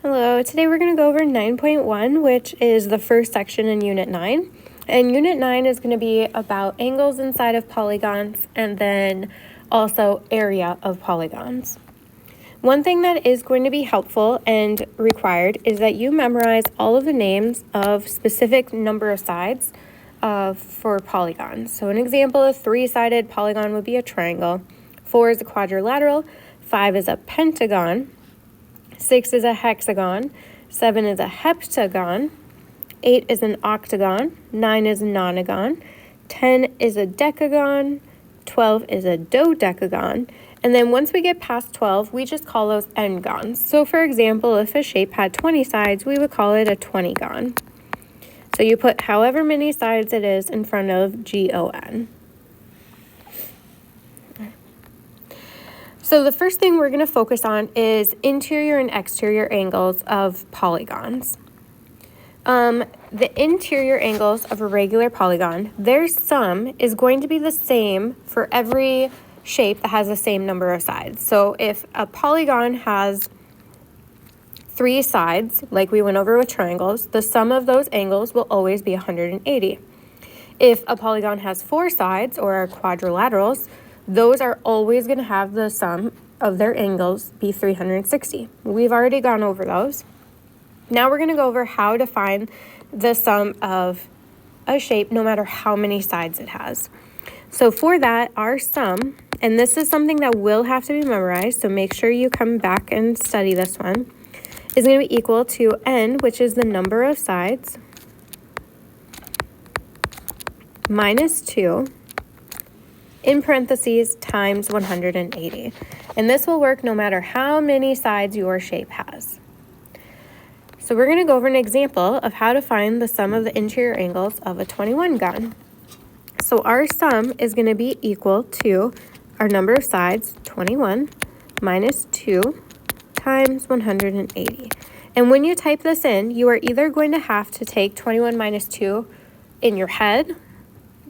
Hello, today we're going to go over 9.1, which is the first section in Unit 9. And Unit 9 is going to be about angles inside of polygons and then also area of polygons. One thing that is going to be helpful and required is that you memorize all of the names of specific number of sides for polygons. So an example, a 3-sided polygon would be a triangle, 4 is a quadrilateral, 5 is a pentagon, 6 is a hexagon, 7 is a heptagon, 8 is an octagon, 9 is a nonagon, 10 is a decagon, 12 is a dodecagon, and then once we get past 12, we just call those n-gons. So for example, if a shape had 20 sides, we would call it a 20-gon. So you put however many sides it is in front of G-O-N. So the first thing we're going to focus on is interior and exterior angles of polygons. The interior angles of a regular polygon, their sum is going to be the same for every shape that has the same number of sides. So if a polygon has 3 sides, like we went over with triangles, the sum of those angles will always be 180. If a polygon has 4 sides, or quadrilaterals, those are always going to have the sum of their angles be 360. We've already gone over those. Now we're going to go over how to find the sum of a shape no matter how many sides it has. So for that, our sum, and this is something that will have to be memorized, so make sure you come back and study this one, is going to be equal to n, which is the number of sides, minus 2, in parentheses, times 180. And this will work no matter how many sides your shape has. So we're going to go over an example of how to find the sum of the interior angles of a 21-gon. So our sum is going to be equal to our number of sides, 21, minus 2, times 180. And when you type this in, you are either going to have to take 21 minus 2 in your head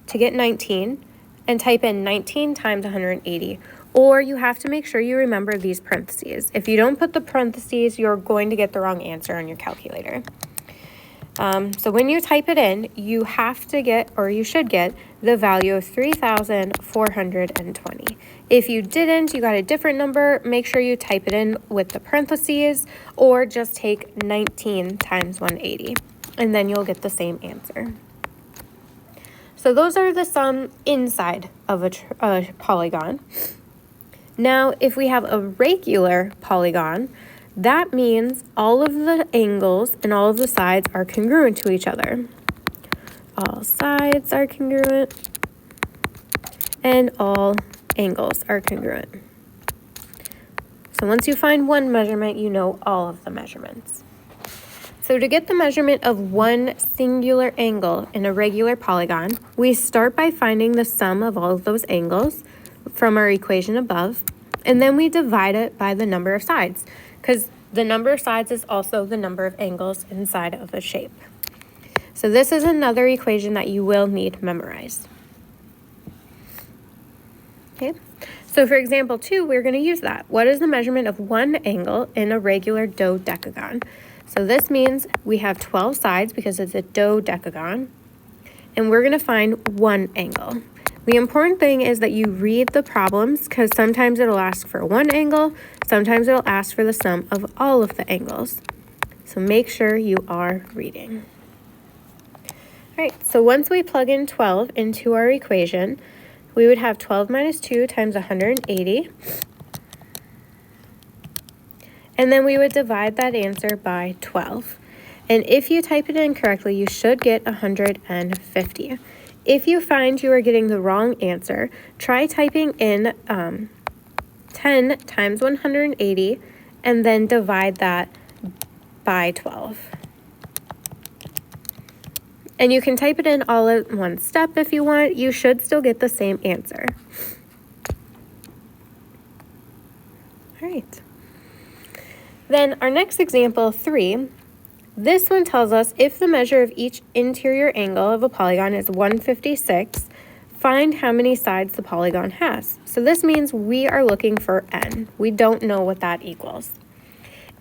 to get 19, and type in 19 times 180, or you have to make sure you remember these parentheses. If you don't put the parentheses, you're going to get the wrong answer on your calculator. So when you type it in, you have to get, or you should get, the value of 3,420. If you didn't, you got a different number, make sure you type it in with the parentheses, or just take 19 times 180, and then you'll get the same answer. So those are the sum inside of a polygon. Now, if we have a regular polygon, that means all of the angles and all of the sides are congruent to each other. All sides are congruent, and all angles are congruent. So once you find one measurement, you know all of the measurements. So to get the measurement of one singular angle in a regular polygon, we start by finding the sum of all of those angles from our equation above, and then we divide it by the number of sides, because the number of sides is also the number of angles inside of a shape. So this is another equation that you will need memorized. Okay, so for example 2, we're going to use that. What is the measurement of one angle in a regular dodecagon? So this means we have 12 sides because it's a dodecagon, and we're going to find one angle. The important thing is that you read the problems, because sometimes it'll ask for one angle, sometimes it'll ask for the sum of all of the angles. So make sure you are reading. All right, so once we plug in 12 into our equation, we would have 12 minus 2 times 180. And then we would divide that answer by 12. And if you type it in correctly, you should get 150. If you find you are getting the wrong answer, try typing in 10 times 180 and then divide that by 12. And you can type it in all at one step if you want. You should still get the same answer. All right. Then our next example, 3, this one tells us if the measure of each interior angle of a polygon is 156, find how many sides the polygon has. So this means we are looking for n. We don't know what that equals.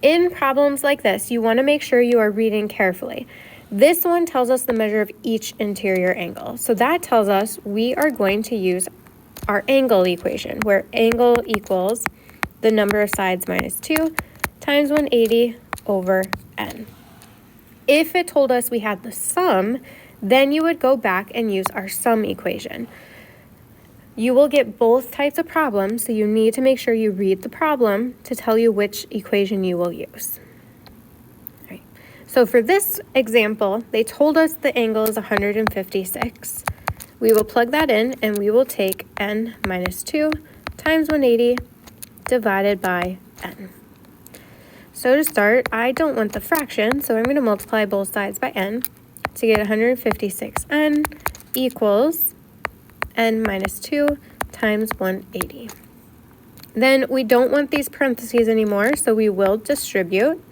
In problems like this, you want to make sure you are reading carefully. This one tells us the measure of each interior angle. So that tells us we are going to use our angle equation, where angle equals the number of sides minus 2 times 180 over n. If it told us we had the sum, then you would go back and use our sum equation. You will get both types of problems, so you need to make sure you read the problem to tell you which equation you will use. All right. So for this example, they told us the angle is 156. We will plug that in and we will take n minus 2 times 180 divided by n. So to start, I don't want the fraction, so I'm going to multiply both sides by n to get 156n equals n minus 2 times 180. Then we don't want these parentheses anymore, so we will distribute.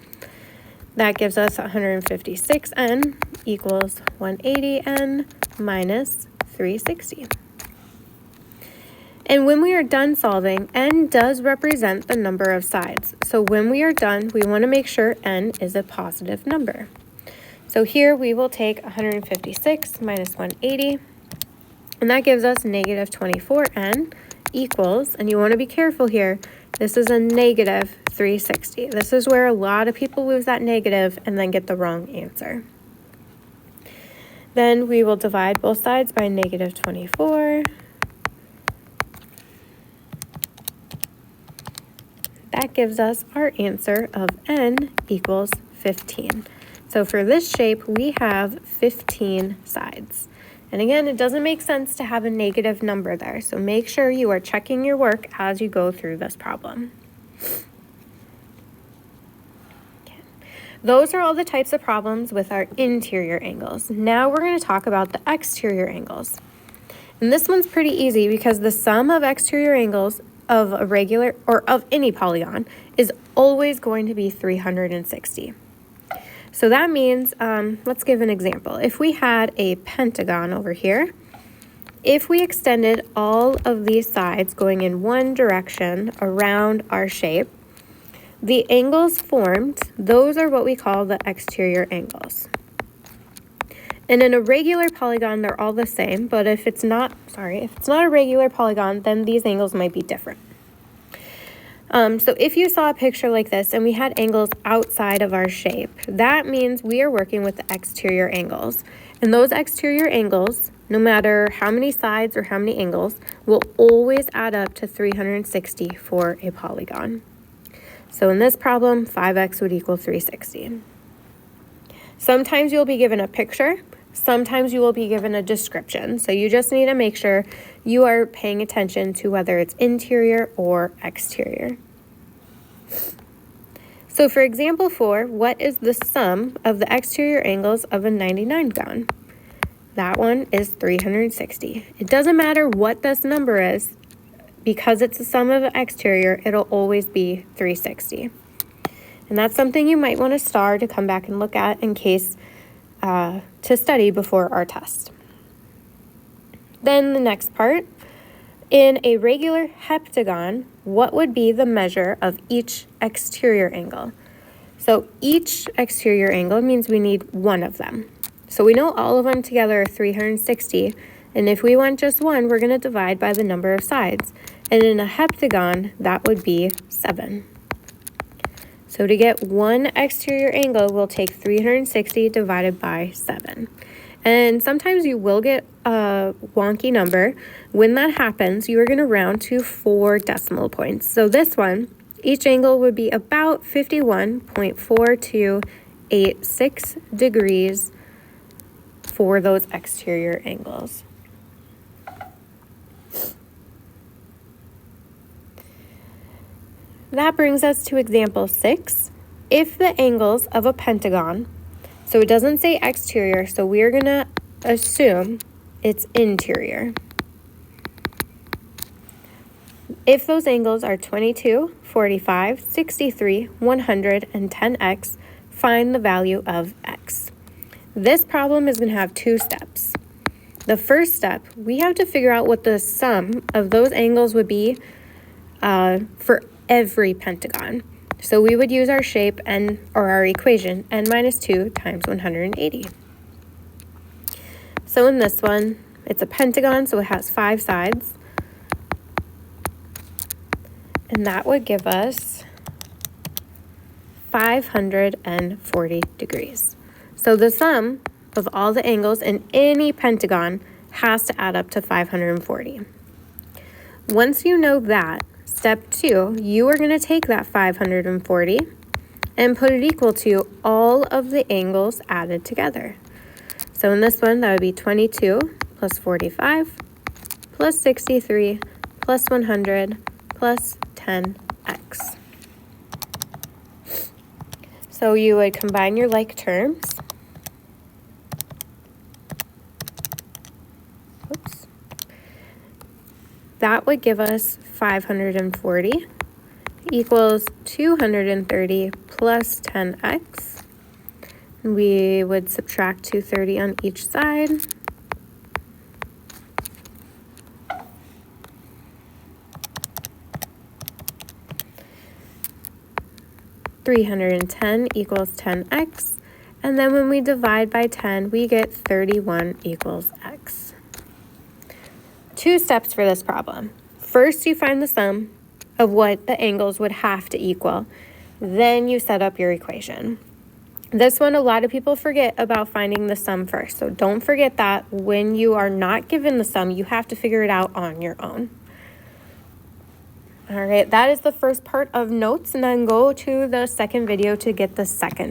That gives us 156n equals 180n minus 360. And when we are done solving, n does represent the number of sides. So when we are done, we want to make sure n is a positive number. So here we will take 156 minus 180, and that gives us negative 24n equals, and you want to be careful here, this is a negative 360. This is where a lot of people lose that negative and then get the wrong answer. Then we will divide both sides by negative 24. That gives us our answer of n equals 15. So for this shape, we have 15 sides. And again, it doesn't make sense to have a negative number there, so make sure you are checking your work as you go through this problem. Okay. Those are all the types of problems with our interior angles. Now we're going to talk about the exterior angles. And this one's pretty easy because the sum of exterior angles of a regular or of any polygon is always going to be 360. So that means, let's give an example. If we had a pentagon over here, if we extended all of these sides going in one direction around our shape, the angles formed, those are what we call the exterior angles. And in a regular polygon, they're all the same, but if it's not a regular polygon, then these angles might be different. So if you saw a picture like this and we had angles outside of our shape, that means we are working with the exterior angles. And those exterior angles, no matter how many sides or how many angles, will always add up to 360 for a polygon. So in this problem, 5x would equal 360. Sometimes you'll be given a picture. Sometimes you will be given a description. So you just need to make sure you are paying attention to whether it's interior or exterior. So for example 4, what is the sum of the exterior angles of a 99 gun? That one is 360. It doesn't matter what this number is, because it's the sum of the exterior, it'll always be 360. And that's something you might want to star to come back and look at in case to study before our test. Then the next part, in a regular heptagon, what would be the measure of each exterior angle? So each exterior angle means we need one of them. So we know all of them together are 360, and if we want just one, we're going to divide by the number of sides. And in a heptagon, that would be 7. So to get one exterior angle, we'll take 360 divided by 7. And sometimes you will get a wonky number. When that happens, you are going to round to 4 decimal points. So this one, each angle would be about 51.4286 degrees for those exterior angles. That brings us to example 6. If the angles of a pentagon, so it doesn't say exterior, so we're going to assume it's interior. If those angles are 22, 45, 63, 100, and 10x, find the value of x. This problem is going to have 2 steps. The first step, we have to figure out what the sum of those angles would be for every pentagon. So we would use our shape or our equation, n minus 2 times 180. So in this one, it's a pentagon, so it has 5 sides. And that would give us 540 degrees. So the sum of all the angles in any pentagon has to add up to 540. Once you know that, step 2, you are going to take that 540 and put it equal to all of the angles added together. So in this one, that would be 22 plus 45 plus 63 plus 100 plus 10x. So you would combine your like terms. Oops. That would give us 540 equals 230 plus 10x. We would subtract 230 on each side. $310 equals 10x. And then when we divide by 10, we get 31 equals x. 2 steps for this problem. First, you find the sum of what the angles would have to equal. Then you set up your equation. This one, a lot of people forget about finding the sum first. So don't forget that when you are not given the sum, you have to figure it out on your own. All right, that is the first part of notes, and then go to the second video to get the second